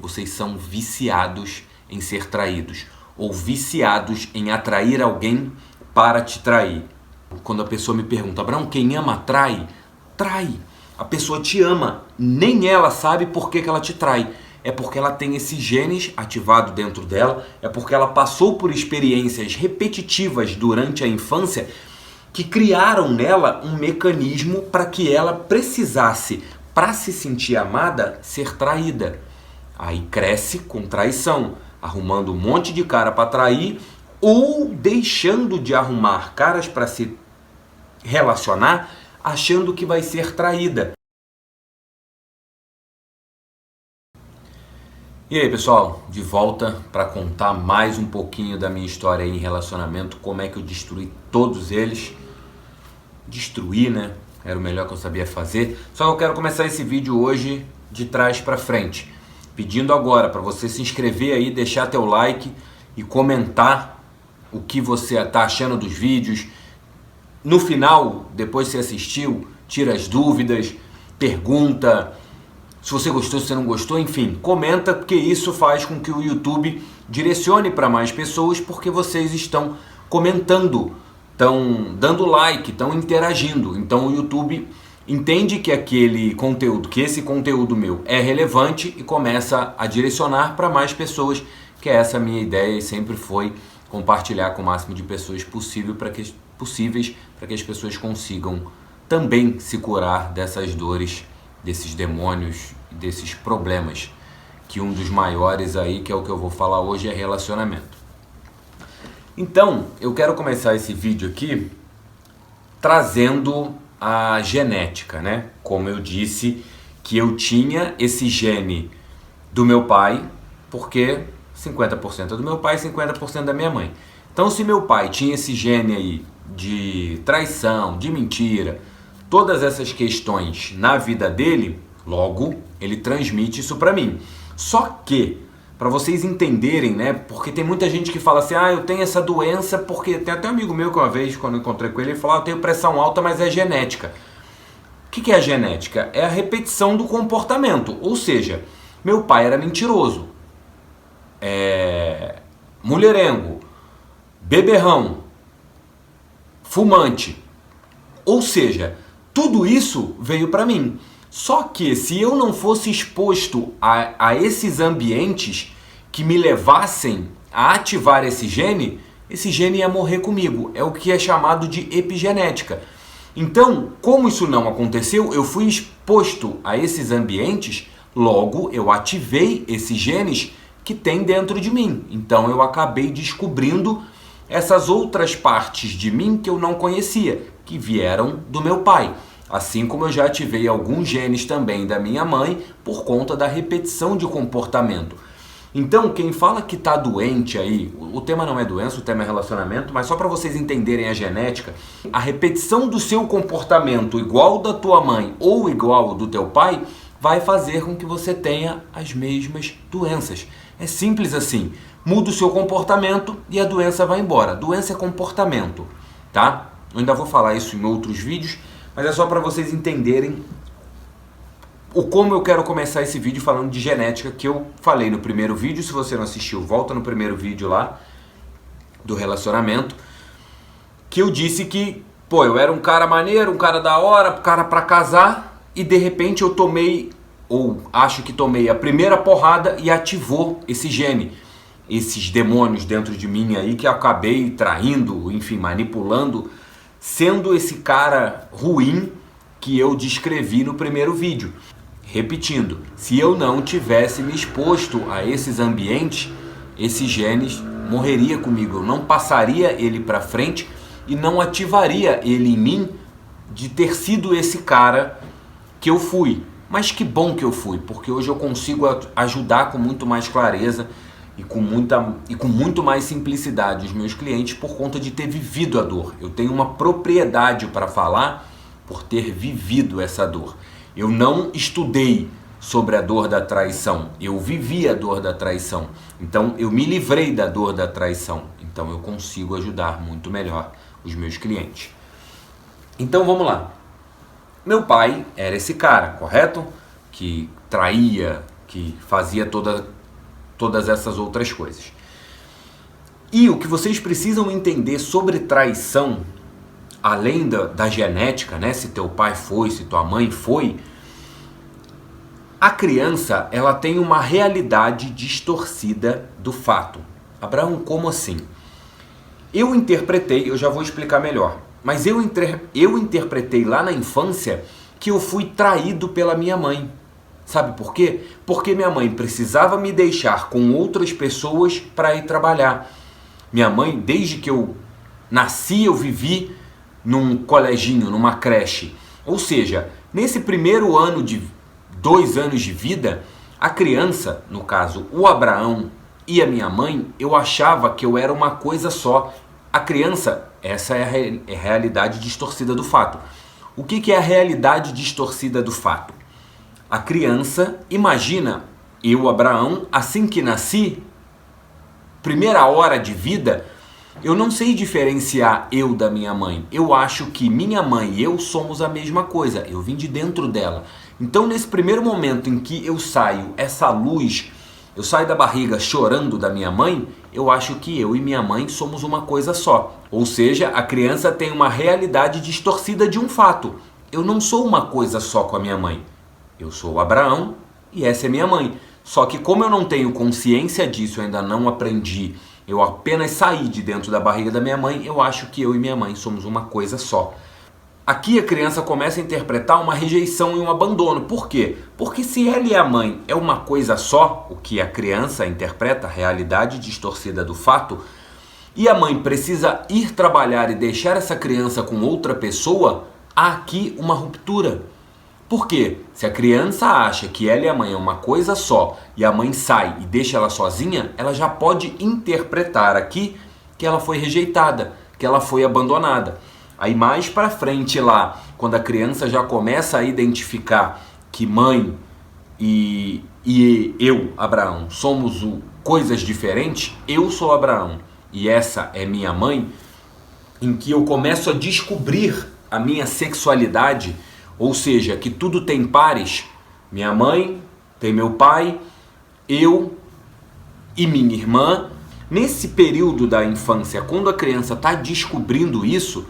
vocês são viciados em ser traídos ou viciados em atrair alguém para te trair. Quando a pessoa me pergunta, Abraão, quem ama trai? Trai. A pessoa te ama, nem ela sabe por que ela te trai. É porque ela tem esses genes ativado dentro dela, é porque ela passou por experiências repetitivas durante a infância que criaram nela um mecanismo para que ela precisasse, para se sentir amada, ser traída. Aí cresce com traição, arrumando um monte de cara para trair ou deixando de arrumar caras para se relacionar, achando que vai ser traída. E aí, pessoal, de volta para contar mais um pouquinho da minha história em relacionamento, como é que eu destruí todos eles. Destruir, né? Era o melhor que eu sabia fazer. Só que eu quero começar esse vídeo hoje de trás para frente, pedindo agora para você se inscrever aí, deixar teu like e comentar o que você está achando dos vídeos. No final, depois que você assistiu, tira as dúvidas, pergunta se você gostou, se você não gostou, enfim, comenta, porque isso faz com que o YouTube direcione para mais pessoas, porque vocês estão comentando, estão dando like, estão interagindo. Então o YouTube entende que aquele conteúdo, que esse conteúdo meu é relevante e começa a direcionar para mais pessoas, que é essa a minha ideia e sempre foi compartilhar com o máximo de pessoas possíveis para que as pessoas consigam também se curar dessas dores, desses demônios, desses problemas, que um dos maiores aí, que é o que eu vou falar hoje, é relacionamento. Então, eu quero começar esse vídeo aqui trazendo a genética, né? Como eu disse, que eu tinha esse gene do meu pai, porque 50% do meu pai e 50% da minha mãe. Então, se meu pai tinha esse gene aí de traição, de mentira, todas essas questões na vida dele, logo ele transmite isso para mim. Só que, para vocês entenderem, né? Porque tem muita gente que fala assim, eu tenho essa doença porque... Tem até um amigo meu que uma vez, quando eu encontrei com ele, ele falou, eu tenho pressão alta, mas é genética. O que é a genética? É a repetição do comportamento. Ou seja, meu pai era mentiroso, mulherengo, beberrão, fumante. Ou seja, tudo isso veio para mim. Só que se eu não fosse exposto a esses ambientes que me levassem a ativar esse gene ia morrer comigo. É o que é chamado de epigenética. Então, como isso não aconteceu, eu fui exposto a esses ambientes, logo eu ativei esses genes que tem dentro de mim. Então eu acabei descobrindo essas outras partes de mim que eu não conhecia, que vieram do meu pai. Assim como eu já ativei alguns genes também da minha mãe por conta da repetição de comportamento. Então, quem fala que está doente aí, o tema não é doença, o tema é relacionamento, mas só para vocês entenderem a genética, a repetição do seu comportamento igual da tua mãe ou igual do teu pai vai fazer com que você tenha as mesmas doenças. É simples assim. Muda o seu comportamento e a doença vai embora. Doença é comportamento, tá? Eu ainda vou falar isso em outros vídeos, mas é só para vocês entenderem como eu quero começar esse vídeo falando de genética, que eu falei no primeiro vídeo. Se você não assistiu, volta no primeiro vídeo lá do relacionamento, que eu disse que, eu era um cara maneiro, um cara da hora, um cara para casar, e de repente eu tomei, ou acho que tomei a primeira porrada e ativou esse gene, esses demônios dentro de mim aí que eu acabei traindo, enfim, manipulando, sendo esse cara ruim que eu descrevi no primeiro vídeo. Repetindo, se eu não tivesse me exposto a esses ambientes, esses genes morreria comigo, eu não passaria ele para frente e não ativaria ele em mim de ter sido esse cara que eu fui. Mas que bom que eu fui, porque hoje eu consigo ajudar com muito mais clareza e com muito mais simplicidade os meus clientes por conta de ter vivido a dor. Eu tenho uma propriedade para falar por ter vivido essa dor. Eu não estudei sobre a dor da traição, eu vivi a dor da traição. Então eu me livrei da dor da traição. Então eu consigo ajudar muito melhor os meus clientes. Então vamos lá. Meu pai era esse cara, correto? Que traía, que fazia todas essas outras coisas. E o que vocês precisam entender sobre traição, além da genética, né? Se teu pai foi, se tua mãe foi, a criança, ela tem uma realidade distorcida do fato. Abraão, como assim? Eu interpretei, eu já vou explicar melhor, mas eu interpretei lá na infância que eu fui traído pela minha mãe. Sabe por quê? Porque minha mãe precisava me deixar com outras pessoas para ir trabalhar. Minha mãe, desde que eu nasci, eu vivi num coleginho, numa creche. Ou seja, nesse primeiro ano de 2 anos de vida, a criança, no caso o Abraão e a minha mãe, eu achava que eu era uma coisa só. A criança, essa é a realidade distorcida do fato. O que é a realidade distorcida do fato? A criança imagina eu, Abraão, assim que nasci, primeira hora de vida, eu não sei diferenciar eu da minha mãe. Eu acho que minha mãe e eu somos a mesma coisa. Eu vim de dentro dela. Então, nesse primeiro momento em que eu saio, essa luz, eu saio da barriga chorando da minha mãe, eu acho que eu e minha mãe somos uma coisa só. Ou seja, a criança tem uma realidade distorcida de um fato. Eu não sou uma coisa só com a minha mãe. Eu sou o Abraão e essa é minha mãe. Só que como eu não tenho consciência disso, eu ainda não aprendi, eu apenas saí de dentro da barriga da minha mãe, eu acho que eu e minha mãe somos uma coisa só. Aqui a criança começa a interpretar uma rejeição e um abandono. Por quê? Porque se ela e a mãe é uma coisa só, o que a criança interpreta, a realidade distorcida do fato, e a mãe precisa ir trabalhar e deixar essa criança com outra pessoa, há aqui uma ruptura. Por quê? Se a criança acha que ela e a mãe é uma coisa só e a mãe sai e deixa ela sozinha, ela já pode interpretar aqui que ela foi rejeitada, que ela foi abandonada. Aí mais pra frente lá, quando a criança já começa a identificar que mãe e eu, Abraão, somos coisas diferentes, eu sou Abraão e essa é minha mãe, em que eu começo a descobrir a minha sexualidade. Ou seja, que tudo tem pares, minha mãe, tem meu pai, eu e minha irmã. Nesse período da infância, quando a criança está descobrindo isso,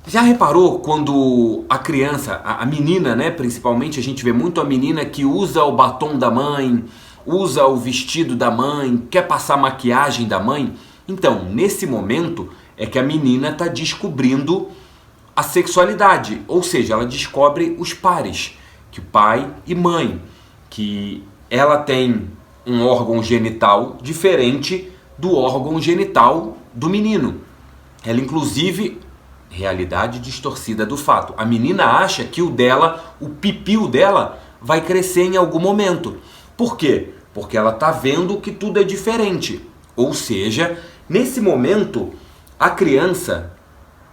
já reparou quando a criança, a menina, né, principalmente, a gente vê muito a menina que usa o batom da mãe, usa o vestido da mãe, quer passar maquiagem da mãe? Então, nesse momento é que a menina está descobrindo a sexualidade, ou seja, ela descobre os pares, que pai e mãe, que ela tem um órgão genital diferente do órgão genital do menino. Ela, inclusive, realidade distorcida do fato. A menina acha que o dela, o pipiu dela, vai crescer em algum momento. Por quê? Porque ela está vendo que tudo é diferente. Ou seja, nesse momento, a criança...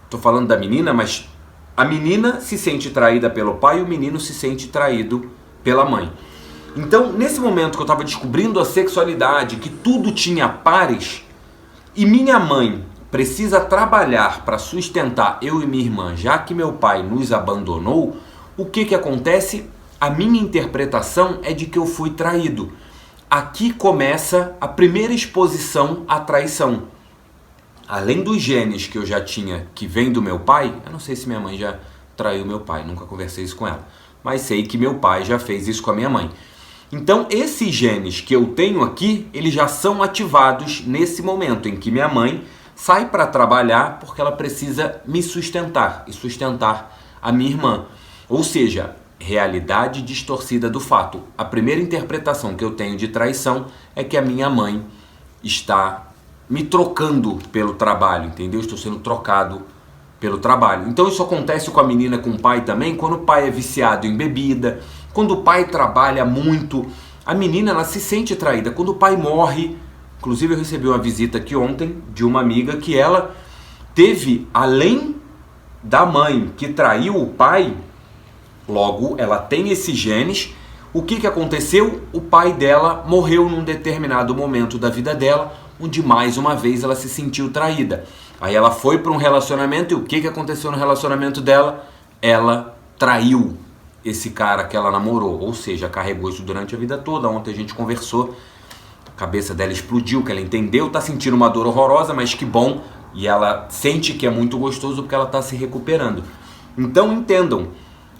Estou falando da menina, mas a menina se sente traída pelo pai e o menino se sente traído pela mãe. Então, nesse momento que eu estava descobrindo a sexualidade, que tudo tinha pares, e minha mãe precisa trabalhar para sustentar eu e minha irmã, já que meu pai nos abandonou, o que acontece? A minha interpretação é de que eu fui traído. Aqui começa a primeira exposição à traição. Além dos genes que eu já tinha, que vem do meu pai, eu não sei se minha mãe já traiu meu pai, nunca conversei isso com ela, mas sei que meu pai já fez isso com a minha mãe. Então, esses genes que eu tenho aqui, eles já são ativados nesse momento em que minha mãe sai para trabalhar porque ela precisa me sustentar e sustentar a minha irmã. Ou seja, realidade distorcida do fato. A primeira interpretação que eu tenho de traição é que a minha mãe está me trocando pelo trabalho, entendeu? Estou sendo trocado pelo trabalho. Então isso acontece com a menina, com o pai também, quando o pai é viciado em bebida, quando o pai trabalha muito, a menina ela se sente traída. Quando o pai morre, inclusive eu recebi uma visita aqui ontem de uma amiga que ela teve, além da mãe que traiu o pai, logo ela tem esses genes. O que aconteceu? O pai dela morreu num determinado momento da vida dela, onde mais uma vez ela se sentiu traída. Aí ela foi para um relacionamento e o que aconteceu no relacionamento dela? Ela traiu esse cara que ela namorou, ou seja, carregou isso durante a vida toda. Ontem a gente conversou, a cabeça dela explodiu, que ela entendeu, tá sentindo uma dor horrorosa, mas que bom, e ela sente que é muito gostoso porque ela tá se recuperando. Então entendam,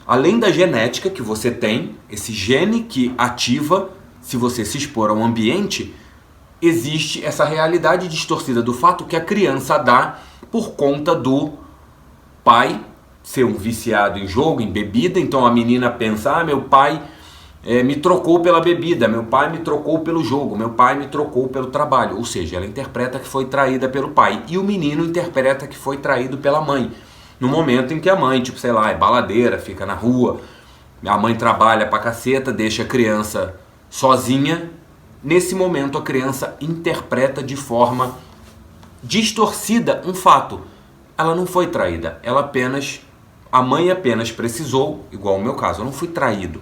além da genética que você tem, esse gene que ativa se você se expor ao ambiente, existe essa realidade distorcida do fato que a criança dá por conta do pai ser um viciado em jogo, em bebida. Então a menina pensa, meu pai me trocou pela bebida, meu pai me trocou pelo jogo, meu pai me trocou pelo trabalho. Ou seja, ela interpreta que foi traída pelo pai. E o menino interpreta que foi traído pela mãe. No momento em que a mãe, tipo, sei lá, é baladeira, fica na rua, a mãe trabalha pra caceta, deixa a criança sozinha. Nesse momento a criança interpreta de forma distorcida um fato. Ela não foi traída, a mãe apenas precisou, igual o meu caso, eu não fui traído.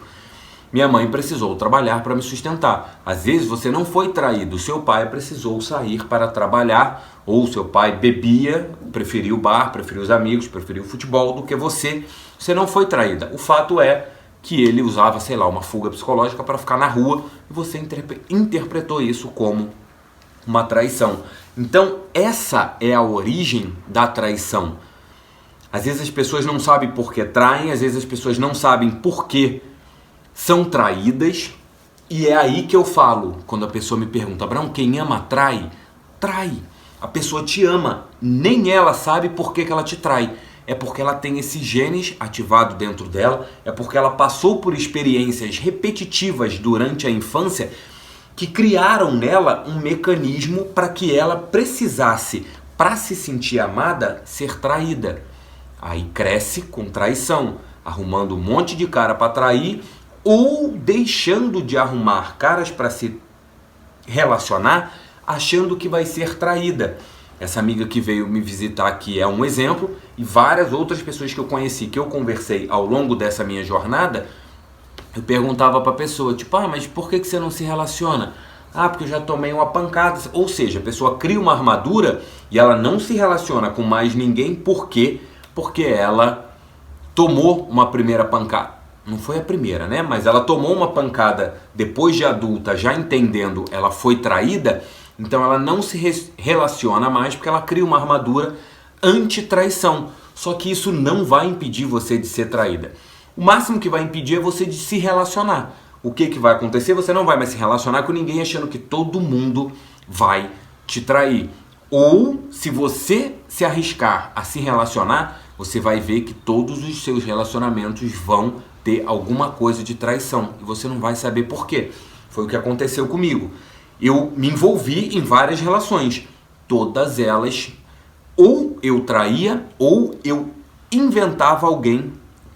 Minha mãe precisou trabalhar para me sustentar. Às vezes você não foi traído, seu pai precisou sair para trabalhar, ou seu pai bebia, preferiu o bar, preferiu os amigos, preferiu o futebol do que você. Você não foi traída. O fato é que ele usava, sei lá, uma fuga psicológica para ficar na rua e você interpretou isso como uma traição. Então, essa é a origem da traição. Às vezes as pessoas não sabem por que traem, às vezes as pessoas não sabem por que são traídas, e é aí que eu falo, quando a pessoa me pergunta, Abraão, quem ama trai? Trai. A pessoa te ama, nem ela sabe por que ela te trai. É porque ela tem esse genes ativado dentro dela, é porque ela passou por experiências repetitivas durante a infância que criaram nela um mecanismo para que ela precisasse, para se sentir amada, ser traída. Aí cresce com traição, arrumando um monte de cara para trair ou deixando de arrumar caras para se relacionar, achando que vai ser traída. Essa amiga que veio me visitar aqui é um exemplo, e várias outras pessoas que eu conheci, que eu conversei ao longo dessa minha jornada, eu perguntava para a pessoa, tipo, mas por que você não se relaciona? Porque eu já tomei uma pancada. Ou seja, a pessoa cria uma armadura e ela não se relaciona com mais ninguém. Por quê? Porque ela tomou uma primeira pancada. Não foi a primeira, né? Mas ela tomou uma pancada depois de adulta, já entendendo, ela foi traída. Então ela não se relaciona mais porque ela cria uma armadura anti-traição. Só que isso não vai impedir você de ser traída. O máximo que vai impedir é você de se relacionar. O que vai acontecer? Você não vai mais se relacionar com ninguém achando que todo mundo vai te trair. Ou, se você se arriscar a se relacionar, você vai ver que todos os seus relacionamentos vão ter alguma coisa de traição. E você não vai saber por quê. Foi o que aconteceu comigo. Eu me envolvi em várias relações. Todas elas, ou eu traía, ou eu inventava alguém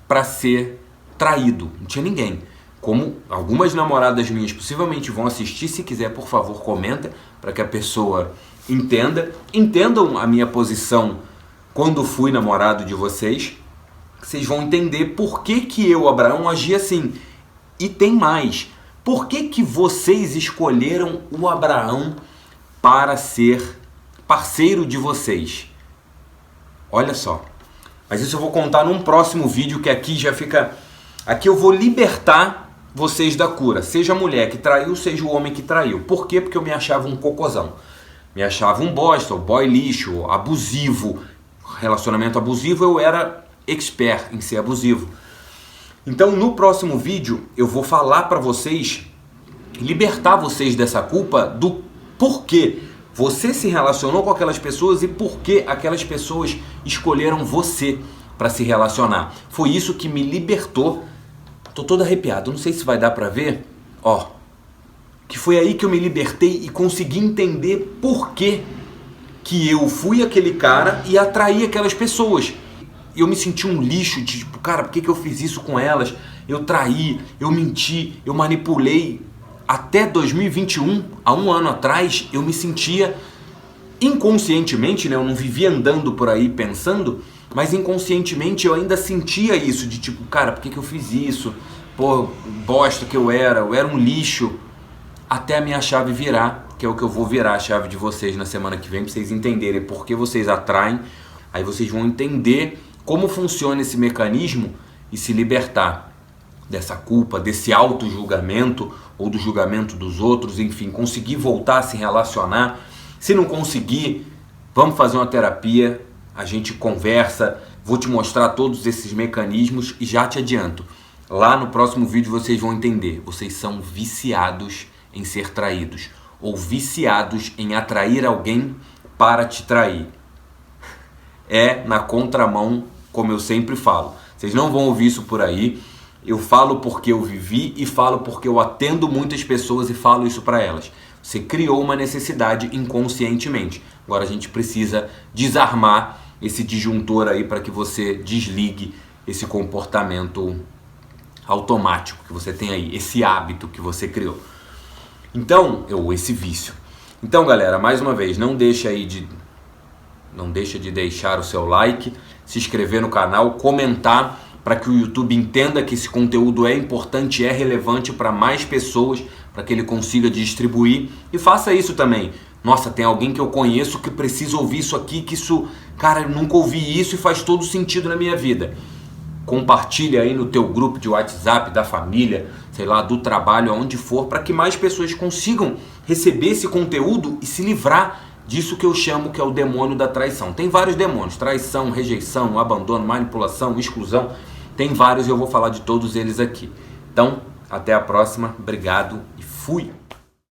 para ser traído. Não tinha ninguém. Como algumas namoradas minhas possivelmente vão assistir, se quiser, por favor, comenta, para que a pessoa entenda. Entendam a minha posição quando fui namorado de vocês. Vocês vão entender por que eu, Abraão, agi assim. E tem mais. Por que vocês escolheram o Abraão para ser parceiro de vocês? Olha só. Mas isso eu vou contar num próximo vídeo, que aqui já fica... Aqui eu vou libertar vocês da cura. Seja a mulher que traiu, seja o homem que traiu. Por quê? Porque eu me achava um cocôzão. Me achava um bosta, um boy lixo, abusivo. Relacionamento abusivo, eu era expert em ser abusivo. Então no próximo vídeo eu vou falar para vocês, libertar vocês dessa culpa do porquê você se relacionou com aquelas pessoas e porquê aquelas pessoas escolheram você para se relacionar. Foi isso que me libertou. Tô todo arrepiado, não sei se vai dar para ver. Que foi aí que eu me libertei e consegui entender por que eu fui aquele cara e atraí aquelas pessoas. Eu me senti um lixo, de tipo, cara, por que eu fiz isso com elas? Eu traí, eu menti, eu manipulei. Até 2021, há um ano atrás, eu me sentia inconscientemente, né? Eu não vivia andando por aí pensando, mas inconscientemente eu ainda sentia isso, de tipo, cara, por que eu fiz isso? Pô, bosta que eu era um lixo. Até a minha chave virar, que é o que eu vou virar a chave de vocês na semana que vem, pra vocês entenderem por que vocês atraem. Aí vocês vão entender como funciona esse mecanismo e se libertar. dessa culpa, desse auto-julgamento ou do julgamento dos outros, enfim, conseguir voltar a se relacionar. Se não conseguir, vamos fazer uma terapia, a gente conversa, vou te mostrar todos esses mecanismos e já te adianto, lá no próximo vídeo vocês vão entender, vocês são viciados em ser traídos ou viciados em atrair alguém para te trair. É na contramão, como eu sempre falo. Vocês não vão ouvir isso por aí. Eu falo porque eu vivi e falo porque eu atendo muitas pessoas e falo isso para elas. Você criou uma necessidade inconscientemente. Agora a gente precisa desarmar esse disjuntor aí para que você desligue esse comportamento automático que você tem aí, esse hábito que você criou. Então, esse vício. Então, galera, mais uma vez, não deixa de deixar o seu like, se inscrever no canal, comentar para que o YouTube entenda que esse conteúdo é importante, é relevante para mais pessoas, para que ele consiga distribuir. E faça isso também. Nossa, tem alguém que eu conheço que precisa ouvir isso aqui, que isso, cara, eu nunca ouvi isso e faz todo sentido na minha vida. Compartilha aí no teu grupo de WhatsApp, da família, sei lá, do trabalho, aonde for, para que mais pessoas consigam receber esse conteúdo e se livrar disso que eu chamo que é o demônio da traição. Tem vários demônios, traição, rejeição, abandono, manipulação, exclusão, tem vários e eu vou falar de todos eles aqui. Então, até a próxima, obrigado e fui!